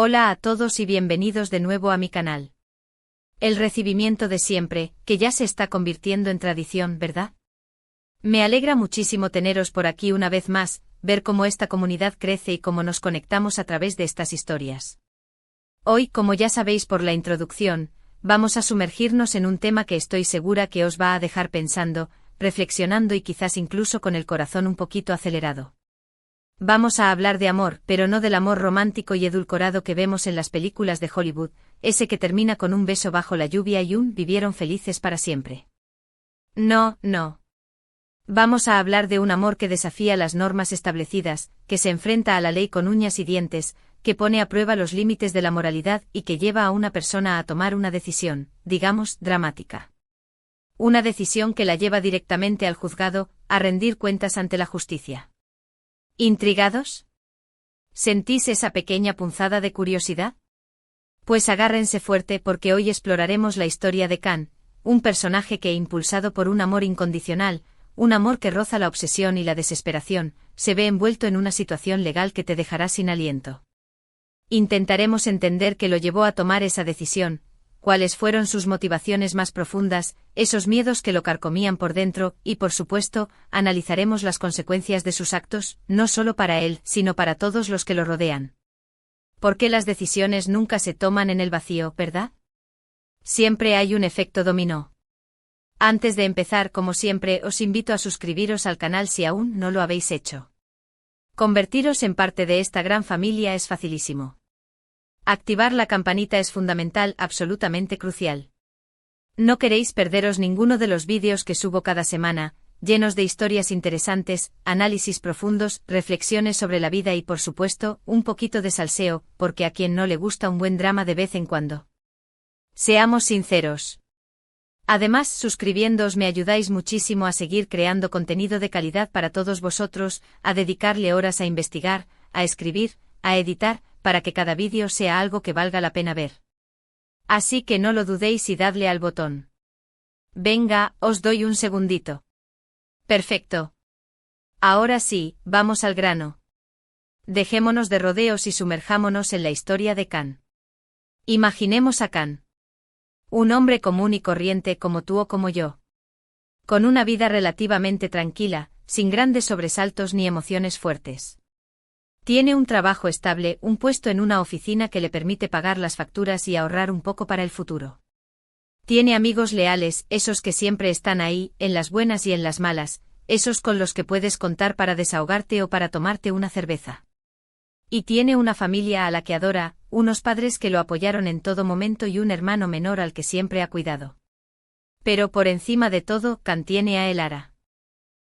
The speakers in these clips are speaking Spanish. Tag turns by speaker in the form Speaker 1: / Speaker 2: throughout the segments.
Speaker 1: Hola a todos y bienvenidos de nuevo a mi canal. El recibimiento de siempre, que ya se está convirtiendo en tradición, ¿verdad? Me alegra muchísimo teneros por aquí una vez más, ver cómo esta comunidad crece y cómo nos conectamos a través de estas historias. Hoy, como ya sabéis por la introducción, vamos a sumergirnos en un tema que estoy segura que os va a dejar pensando, reflexionando y quizás incluso con el corazón un poquito acelerado. Vamos a hablar de amor, pero no del amor romántico y edulcorado que vemos en las películas de Hollywood, ese que termina con un beso bajo la lluvia y vivieron felices para siempre. No, no. Vamos a hablar de un amor que desafía las normas establecidas, que se enfrenta a la ley con uñas y dientes, que pone a prueba los límites de la moralidad y que lleva a una persona a tomar una decisión, digamos, dramática. Una decisión que la lleva directamente al juzgado, a rendir cuentas ante la justicia. ¿Intrigados? ¿Sentís esa pequeña punzada de curiosidad? Pues agárrense fuerte porque hoy exploraremos la historia de Can, un personaje que, impulsado por un amor incondicional, un amor que roza la obsesión y la desesperación, se ve envuelto en una situación legal que te dejará sin aliento. Intentaremos entender qué lo llevó a tomar esa decisión, cuáles fueron sus motivaciones más profundas, esos miedos que lo carcomían por dentro, y por supuesto, analizaremos las consecuencias de sus actos, no solo para él, sino para todos los que lo rodean. ¿Por qué las decisiones nunca se toman en el vacío, verdad? Siempre hay un efecto dominó. Antes de empezar, como siempre, os invito a suscribiros al canal si aún no lo habéis hecho. Convertiros en parte de esta gran familia es facilísimo. Activar la campanita es fundamental, absolutamente crucial. No queréis perderos ninguno de los vídeos que subo cada semana, llenos de historias interesantes, análisis profundos, reflexiones sobre la vida y por supuesto, un poquito de salseo, porque a quien no le gusta un buen drama de vez en cuando. Seamos sinceros. Además, suscribiéndoos me ayudáis muchísimo a seguir creando contenido de calidad para todos vosotros, a dedicarle horas a investigar, a escribir, a editar, para que cada vídeo sea algo que valga la pena ver. Así que no lo dudéis y dadle al botón. Venga, os doy un segundito. Perfecto. Ahora sí, vamos al grano. Dejémonos de rodeos y sumerjámonos en la historia de Can. Imaginemos a Can. Un hombre común y corriente como tú o como yo. Con una vida relativamente tranquila, sin grandes sobresaltos ni emociones fuertes. Tiene un trabajo estable, un puesto en una oficina que le permite pagar las facturas y ahorrar un poco para el futuro. Tiene amigos leales, esos que siempre están ahí, en las buenas y en las malas, esos con los que puedes contar para desahogarte o para tomarte una cerveza. Y tiene una familia a la que adora, unos padres que lo apoyaron en todo momento y un hermano menor al que siempre ha cuidado. Pero por encima de todo, Can tiene a Elara.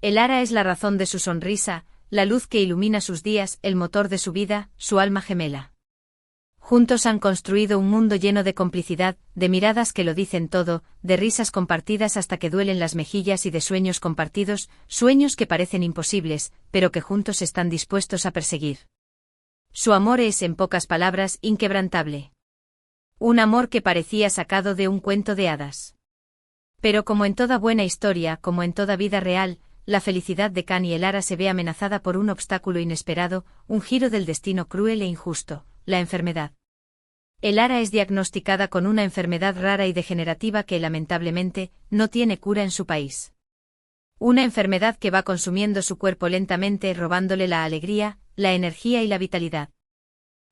Speaker 1: Elara es la razón de su sonrisa, la luz que ilumina sus días, el motor de su vida, su alma gemela. Juntos han construido un mundo lleno de complicidad, de miradas que lo dicen todo, de risas compartidas hasta que duelen las mejillas y de sueños compartidos, sueños que parecen imposibles, pero que juntos están dispuestos a perseguir. Su amor es, en pocas palabras, inquebrantable. Un amor que parecía sacado de un cuento de hadas. Pero como en toda buena historia, como en toda vida real, la felicidad de Can y Elara se ve amenazada por un obstáculo inesperado, un giro del destino cruel e injusto, la enfermedad. Elara es diagnosticada con una enfermedad rara y degenerativa que lamentablemente no tiene cura en su país. Una enfermedad que va consumiendo su cuerpo lentamente, robándole la alegría, la energía y la vitalidad.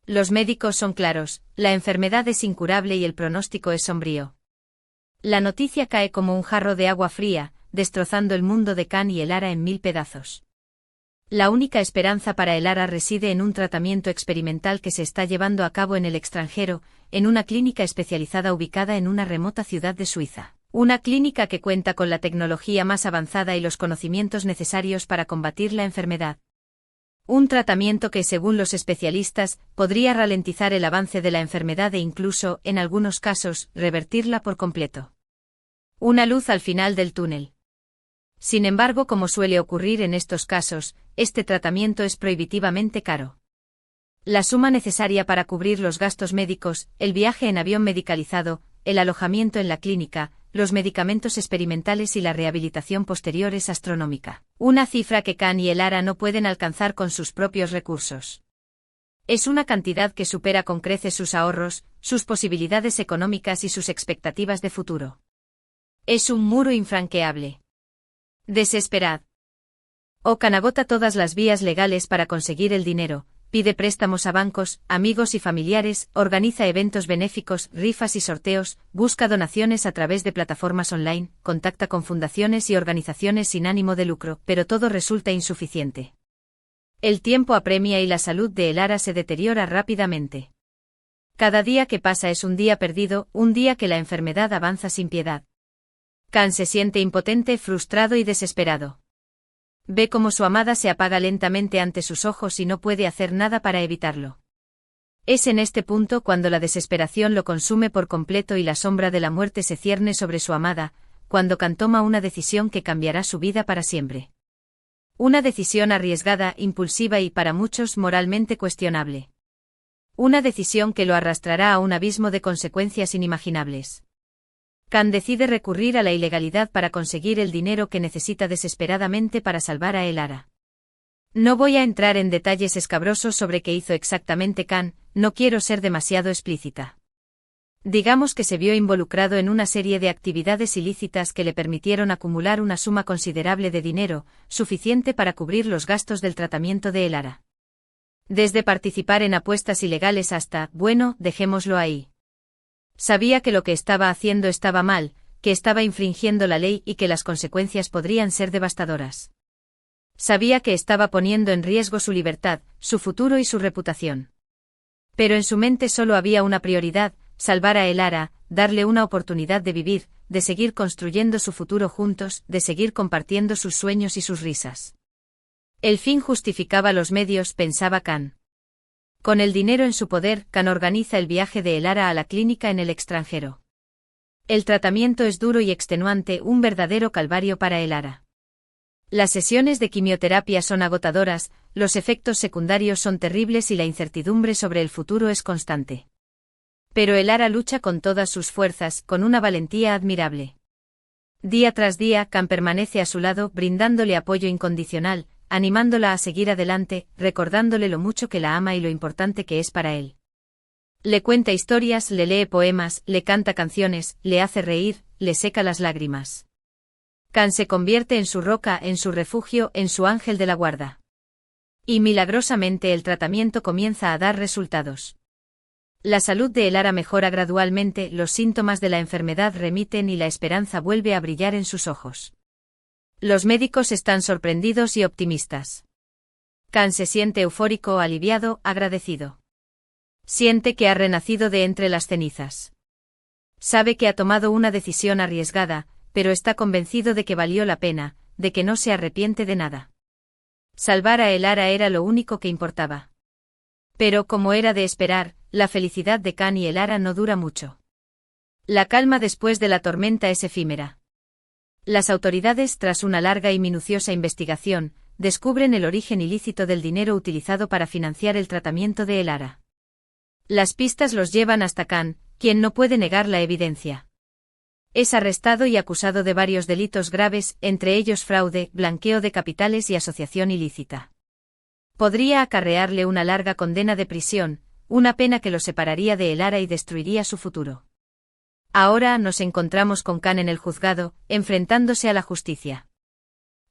Speaker 1: Los médicos son claros, la enfermedad es incurable y el pronóstico es sombrío. La noticia cae como un jarro de agua fría, destrozando el mundo de Can y Elara en 1000 pedazos. La única esperanza para Elara reside en un tratamiento experimental que se está llevando a cabo en el extranjero, en una clínica especializada ubicada en una remota ciudad de Suiza. Una clínica que cuenta con la tecnología más avanzada y los conocimientos necesarios para combatir la enfermedad. Un tratamiento que, según los especialistas, podría ralentizar el avance de la enfermedad e incluso, en algunos casos, revertirla por completo. Una luz al final del túnel. Sin embargo, como suele ocurrir en estos casos, este tratamiento es prohibitivamente caro. La suma necesaria para cubrir los gastos médicos, el viaje en avión medicalizado, el alojamiento en la clínica, los medicamentos experimentales y la rehabilitación posterior es astronómica. Una cifra que Can y Elara no pueden alcanzar con sus propios recursos. Es una cantidad que supera con creces sus ahorros, sus posibilidades económicas y sus expectativas de futuro. Es un muro infranqueable. Desesperad. Okan agota todas las vías legales para conseguir el dinero, pide préstamos a bancos, amigos y familiares, organiza eventos benéficos, rifas y sorteos, busca donaciones a través de plataformas online, contacta con fundaciones y organizaciones sin ánimo de lucro, pero todo resulta insuficiente. El tiempo apremia y la salud de Elara se deteriora rápidamente. Cada día que pasa es un día perdido, un día que la enfermedad avanza sin piedad. Kan se siente impotente, frustrado y desesperado. Ve cómo su amada se apaga lentamente ante sus ojos y no puede hacer nada para evitarlo. Es en este punto cuando la desesperación lo consume por completo y la sombra de la muerte se cierne sobre su amada, cuando Kan toma una decisión que cambiará su vida para siempre. Una decisión arriesgada, impulsiva y para muchos moralmente cuestionable. Una decisión que lo arrastrará a un abismo de consecuencias inimaginables. Kan decide recurrir a la ilegalidad para conseguir el dinero que necesita desesperadamente para salvar a Elara. No voy a entrar en detalles escabrosos sobre qué hizo exactamente Kan, no quiero ser demasiado explícita. Digamos que se vio involucrado en una serie de actividades ilícitas que le permitieron acumular una suma considerable de dinero, suficiente para cubrir los gastos del tratamiento de Elara. Desde participar en apuestas ilegales hasta, bueno, dejémoslo ahí. Sabía que lo que estaba haciendo estaba mal, que estaba infringiendo la ley y que las consecuencias podrían ser devastadoras. Sabía que estaba poniendo en riesgo su libertad, su futuro y su reputación. Pero en su mente solo había una prioridad: salvar a Elara, darle una oportunidad de vivir, de seguir construyendo su futuro juntos, de seguir compartiendo sus sueños y sus risas. El fin justificaba los medios, pensaba Kan. Con el dinero en su poder, Kan organiza el viaje de Elara a la clínica en el extranjero. El tratamiento es duro y extenuante, un verdadero calvario para Elara. Las sesiones de quimioterapia son agotadoras, los efectos secundarios son terribles y la incertidumbre sobre el futuro es constante. Pero Elara lucha con todas sus fuerzas, con una valentía admirable. Día tras día, Kan permanece a su lado, brindándole apoyo incondicional, animándola a seguir adelante, recordándole lo mucho que la ama y lo importante que es para él. Le cuenta historias, le lee poemas, le canta canciones, le hace reír, le seca las lágrimas. Kan se convierte en su roca, en su refugio, en su ángel de la guarda. Y milagrosamente el tratamiento comienza a dar resultados. La salud de Elara mejora gradualmente, los síntomas de la enfermedad remiten y la esperanza vuelve a brillar en sus ojos. Los médicos están sorprendidos y optimistas. Kan se siente eufórico, aliviado, agradecido. Siente que ha renacido de entre las cenizas. Sabe que ha tomado una decisión arriesgada, pero está convencido de que valió la pena, de que no se arrepiente de nada. Salvar a Elara era lo único que importaba. Pero, como era de esperar, la felicidad de Kan y Elara no dura mucho. La calma después de la tormenta es efímera. Las autoridades, tras una larga y minuciosa investigación, descubren el origen ilícito del dinero utilizado para financiar el tratamiento de Elara. Las pistas los llevan hasta Kan, quien no puede negar la evidencia. Es arrestado y acusado de varios delitos graves, entre ellos fraude, blanqueo de capitales y asociación ilícita. Podría acarrearle una larga condena de prisión, una pena que lo separaría de Elara y destruiría su futuro. Ahora nos encontramos con Kan en el juzgado, enfrentándose a la justicia.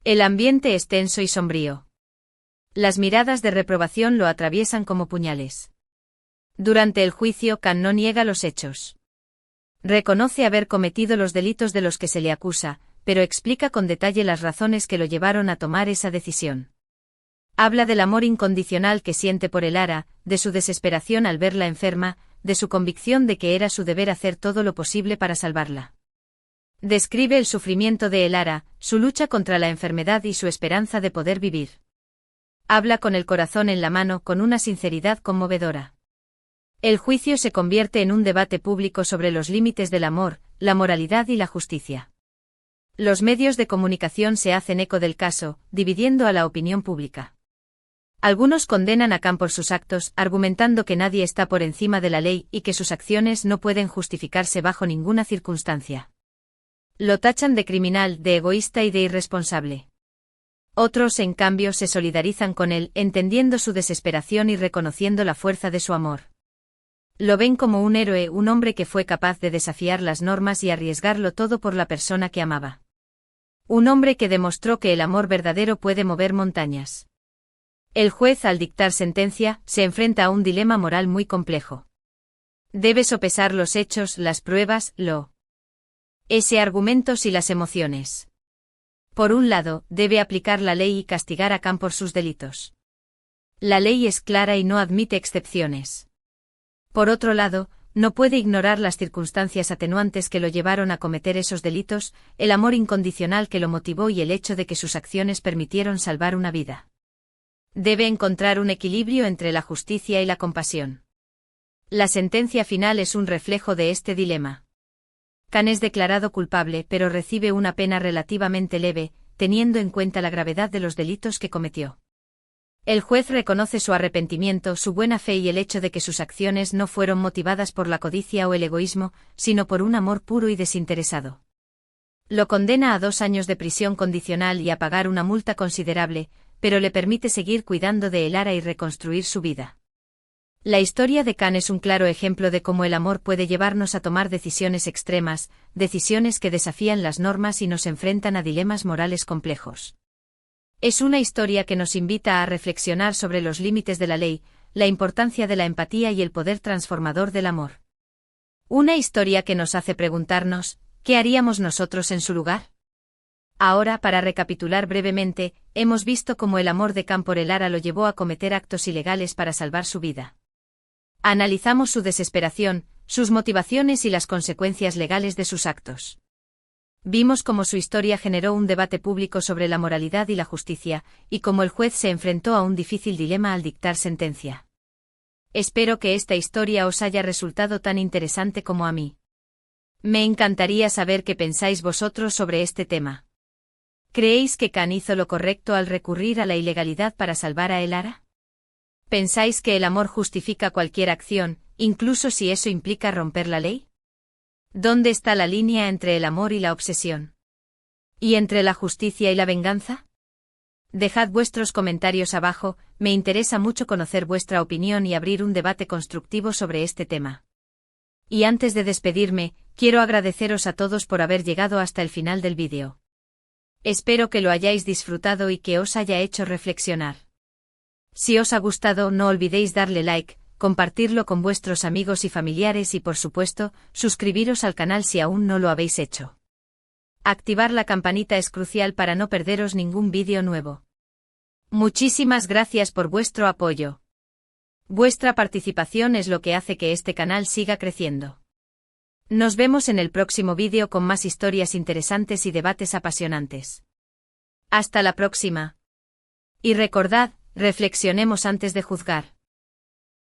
Speaker 1: El ambiente es tenso y sombrío. Las miradas de reprobación lo atraviesan como puñales. Durante el juicio, Kan no niega los hechos. Reconoce haber cometido los delitos de los que se le acusa, pero explica con detalle las razones que lo llevaron a tomar esa decisión. Habla del amor incondicional que siente por Elara, de su desesperación al verla enferma, de su convicción de que era su deber hacer todo lo posible para salvarla. Describe el sufrimiento de Elara, su lucha contra la enfermedad y su esperanza de poder vivir. Habla con el corazón en la mano, con una sinceridad conmovedora. El juicio se convierte en un debate público sobre los límites del amor, la moralidad y la justicia. Los medios de comunicación se hacen eco del caso, dividiendo a la opinión pública. Algunos condenan a Kan por sus actos, argumentando que nadie está por encima de la ley y que sus acciones no pueden justificarse bajo ninguna circunstancia. Lo tachan de criminal, de egoísta y de irresponsable. Otros, en cambio, se solidarizan con él, entendiendo su desesperación y reconociendo la fuerza de su amor. Lo ven como un héroe, un hombre que fue capaz de desafiar las normas y arriesgarlo todo por la persona que amaba. Un hombre que demostró que el amor verdadero puede mover montañas. El juez, al dictar sentencia, se enfrenta a un dilema moral muy complejo. Debe sopesar los hechos, las pruebas, ese argumentos y las emociones. Por un lado, debe aplicar la ley y castigar a Khan por sus delitos. La ley es clara y no admite excepciones. Por otro lado, no puede ignorar las circunstancias atenuantes que lo llevaron a cometer esos delitos, el amor incondicional que lo motivó y el hecho de que sus acciones permitieron salvar una vida. Debe encontrar un equilibrio entre la justicia y la compasión. La sentencia final es un reflejo de este dilema. Khan es declarado culpable, pero recibe una pena relativamente leve, teniendo en cuenta la gravedad de los delitos que cometió. El juez reconoce su arrepentimiento, su buena fe y el hecho de que sus acciones no fueron motivadas por la codicia o el egoísmo, sino por un amor puro y desinteresado. Lo condena a 2 años de prisión condicional y a pagar una multa considerable, pero le permite seguir cuidando de Elara y reconstruir su vida. La historia de Khan es un claro ejemplo de cómo el amor puede llevarnos a tomar decisiones extremas, decisiones que desafían las normas y nos enfrentan a dilemas morales complejos. Es una historia que nos invita a reflexionar sobre los límites de la ley, la importancia de la empatía y el poder transformador del amor. Una historia que nos hace preguntarnos, ¿qué haríamos nosotros en su lugar? Ahora, para recapitular brevemente, hemos visto cómo el amor de Khan por Elara lo llevó a cometer actos ilegales para salvar su vida. Analizamos su desesperación, sus motivaciones y las consecuencias legales de sus actos. Vimos cómo su historia generó un debate público sobre la moralidad y la justicia, y cómo el juez se enfrentó a un difícil dilema al dictar sentencia. Espero que esta historia os haya resultado tan interesante como a mí. Me encantaría saber qué pensáis vosotros sobre este tema. ¿Creéis que Khan hizo lo correcto al recurrir a la ilegalidad para salvar a Elara? ¿Pensáis que el amor justifica cualquier acción, incluso si eso implica romper la ley? ¿Dónde está la línea entre el amor y la obsesión? ¿Y entre la justicia y la venganza? Dejad vuestros comentarios abajo, me interesa mucho conocer vuestra opinión y abrir un debate constructivo sobre este tema. Y antes de despedirme, quiero agradeceros a todos por haber llegado hasta el final del vídeo. Espero que lo hayáis disfrutado y que os haya hecho reflexionar. Si os ha gustado, no olvidéis darle like, compartirlo con vuestros amigos y familiares y, por supuesto, suscribiros al canal si aún no lo habéis hecho. Activar la campanita es crucial para no perderos ningún vídeo nuevo. Muchísimas gracias por vuestro apoyo. Vuestra participación es lo que hace que este canal siga creciendo. Nos vemos en el próximo vídeo con más historias interesantes y debates apasionantes. Hasta la próxima. Y recordad, reflexionemos antes de juzgar.